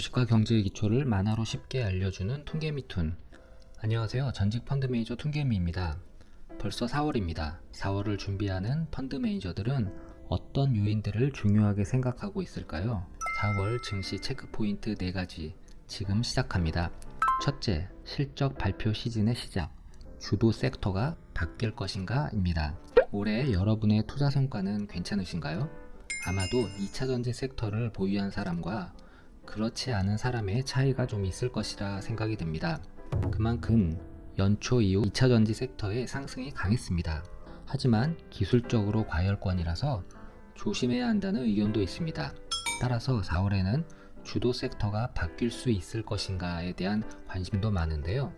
주식과 경제의 기초를 만화로 쉽게 알려주는 퉁개미툰. 안녕하세요. 전직 펀드 매니저 퉁개미입니다. 벌써 4월입니다. 4월을 준비하는 펀드 매니저들은 어떤 요인들을 중요하게 생각하고 있을까요? 4월 증시 체크 포인트 4가지 지금 시작합니다. 첫째, 실적 발표 시즌의 시작. 주도 섹터가 바뀔 것인가 입니다. 올해 여러분의 투자 성과는 괜찮으신가요? 아마도 2차전지 섹터를 보유한 사람과 그렇지 않은 사람의 차이가 좀 있을 것이라 생각이 됩니다. 그만큼 연초 이후 2차전지 섹터의 상승이 강했습니다. 하지만 기술적으로 과열권이라서 조심해야 한다는 의견도 있습니다. 따라서 4월에는 주도 섹터가 바뀔 수 있을 것인가에 대한 관심도 많은데요.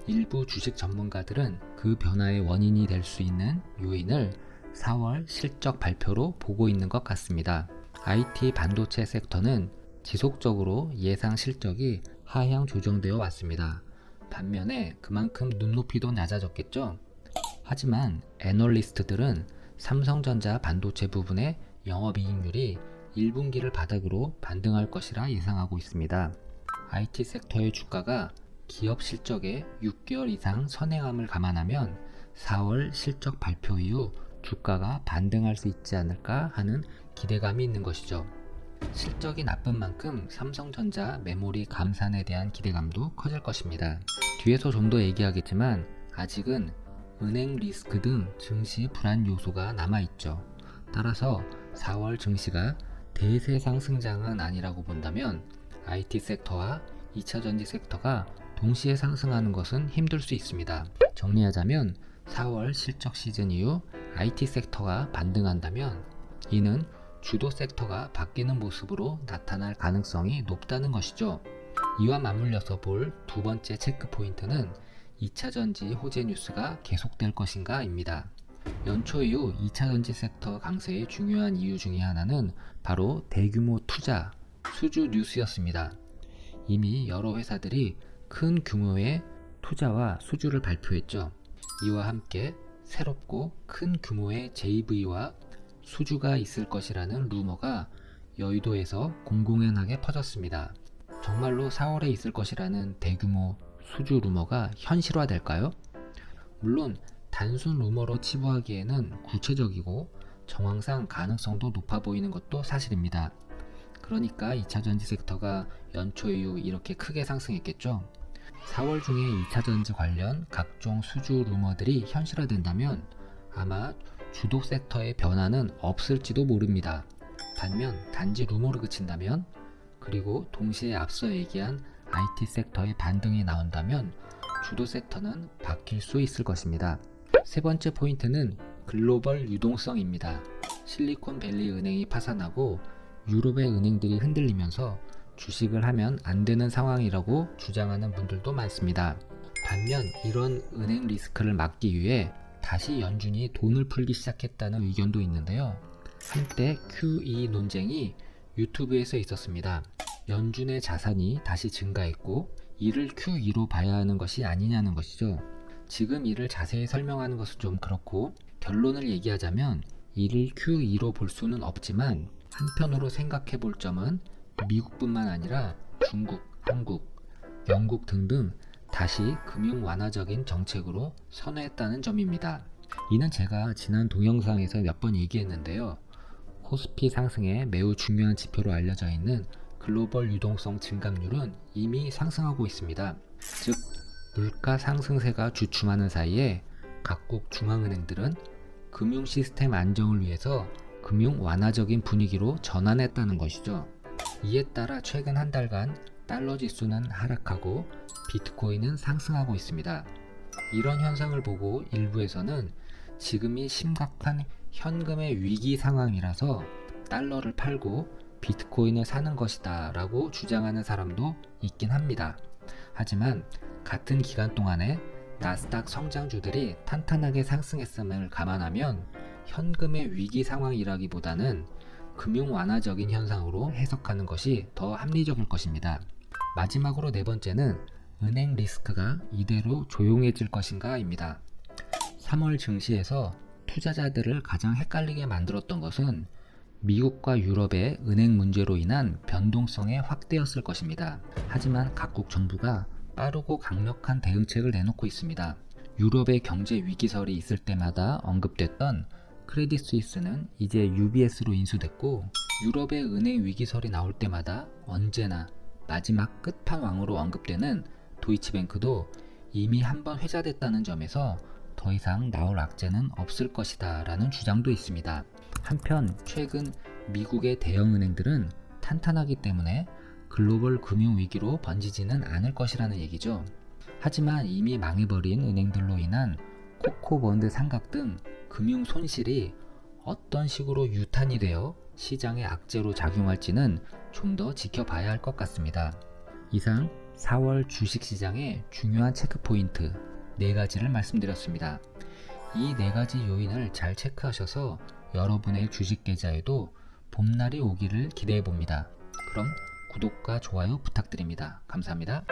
일부 주식 전문가들은 그 변화의 원인이 될 수 있는 요인을 4월 실적 발표로 보고 있는 것 같습니다. IT 반도체 섹터는 지속적으로 예상 실적이 하향 조정되어 왔습니다. 반면에 그만큼 눈높이도 낮아졌겠죠. 하지만 애널리스트들은 삼성전자 반도체 부분의 영업이익률이 1분기를 바닥으로 반등할 것이라 예상하고 있습니다. IT 섹터의 주가가 기업 실적에 6개월 이상 선행함을 감안하면 4월 실적 발표 이후 주가가 반등할 수 있지 않을까 하는 기대감이 있는 것이죠. 실적이 나쁜 만큼 삼성전자 메모리 감산에 대한 기대감도 커질 것입니다. 뒤에서 좀 더 얘기하겠지만 아직은 은행 리스크 등 증시 불안 요소가 남아있죠. 따라서 4월 증시가 대세 상승장은 아니라고 본다면 IT 섹터와 2차전지 섹터가 동시에 상승하는 것은 힘들 수 있습니다. 정리하자면 4월 실적 시즌 이후 IT 섹터가 반등한다면 이는 주도 섹터가 바뀌는 모습으로 나타날 가능성이 높다는 것이죠. 이와 맞물려서 볼 두 번째 체크 포인트는 2차전지 호재 뉴스가 계속될 것인가 입니다. 연초 이후 2차전지 섹터 강세의 중요한 이유 중에 하나는 바로 대규모 투자, 수주 뉴스였습니다. 이미 여러 회사들이 큰 규모의 투자와 수주를 발표했죠. 이와 함께 새롭고 큰 규모의 JV와 수주가 있을 것이라는 루머가 여의도에서 공공연하게 퍼졌습니다. 정말로 4월에 있을 것이라는 대규모 수주 루머가 현실화될까요? 물론 단순 루머로 치부하기에는 구체적이고 정황상 가능성도 높아 보이는 것도 사실입니다. 그러니까 2차전지 섹터가 연초 이후 이렇게 크게 상승했겠죠. 4월 중에 2차전지 관련 각종 수주 루머들이 현실화된다면 아마 주도 섹터의 변화는 없을지도 모릅니다. 반면 단지 루머로 그친다면, 그리고 동시에 앞서 얘기한 IT 섹터의 반등이 나온다면 주도 섹터는 바뀔 수 있을 것입니다. 세 번째 포인트는 글로벌 유동성입니다. 실리콘밸리 은행이 파산하고 유럽의 은행들이 흔들리면서 주식을 하면 안 되는 상황이라고 주장하는 분들도 많습니다. 반면 이런 은행 리스크를 막기 위해 다시 연준이 돈을 풀기 시작했다는 의견도 있는데요. 한때 QE 논쟁이 유튜브에서 있었습니다. 연준의 자산이 다시 증가했고 이를 QE로 봐야 하는 것이 아니냐는 것이죠. 지금 이를 자세히 설명하는 것은 좀 그렇고 결론을 얘기하자면 이를 QE로 볼 수는 없지만 한편으로 생각해 볼 점은 미국뿐만 아니라 중국, 한국, 영국 등등 다시 금융 완화적인 정책으로 선회했다는 점입니다. 이는 제가 지난 동영상에서 몇 번 얘기했는데요. 코스피 상승에 매우 중요한 지표로 알려져 있는 글로벌 유동성 증감률은 이미 상승하고 있습니다. 즉, 물가 상승세가 주춤하는 사이에 각국 중앙은행들은 금융 시스템 안정을 위해서 금융 완화적인 분위기로 전환했다는 것이죠. 이에 따라 최근 한 달간 달러 지수는 하락하고 비트코인은 상승하고 있습니다. 이런 현상을 보고 일부에서는 지금이 심각한 현금의 위기 상황이라서 달러를 팔고 비트코인을 사는 것이다 라고 주장하는 사람도 있긴 합니다. 하지만 같은 기간 동안에 나스닥 성장주들이 탄탄하게 상승했음을 감안하면 현금의 위기 상황이라기보다는 금융 완화적인 현상으로 해석하는 것이 더 합리적일 것입니다. 마지막으로 네 번째는 은행 리스크가 이대로 조용해질 것인가 입니다. 3월 증시에서 투자자들을 가장 헷갈리게 만들었던 것은 미국과 유럽의 은행 문제로 인한 변동성의 확대였을 것입니다. 하지만 각국 정부가 빠르고 강력한 대응책을 내놓고 있습니다. 유럽의 경제 위기설이 있을 때마다 언급됐던 크레딧 스위스는 이제 UBS로 인수됐고, 유럽의 은행 위기설이 나올 때마다 언제나 마지막 끝판왕으로 언급되는 도이치뱅크도 이미 한번 회자됐다는 점에서 더 이상 나올 악재는 없을 것이다 라는 주장도 있습니다. 한편 최근 미국의 대형은행들은 탄탄하기 때문에 글로벌 금융위기로 번지지는 않을 것이라는 얘기죠. 하지만 이미 망해버린 은행들로 인한 코코본드 상각 등 금융 손실이 어떤 식으로 유탄이 되어 시장의 악재로 작용할지는 좀 더 지켜봐야 할 것 같습니다. 이상 4월 주식시장의 중요한 체크포인트 4가지를 말씀드렸습니다. 이 4가지 요인을 잘 체크하셔서 여러분의 주식 계좌에도 봄날이 오기를 기대해 봅니다. 그럼 구독과 좋아요 부탁드립니다. 감사합니다.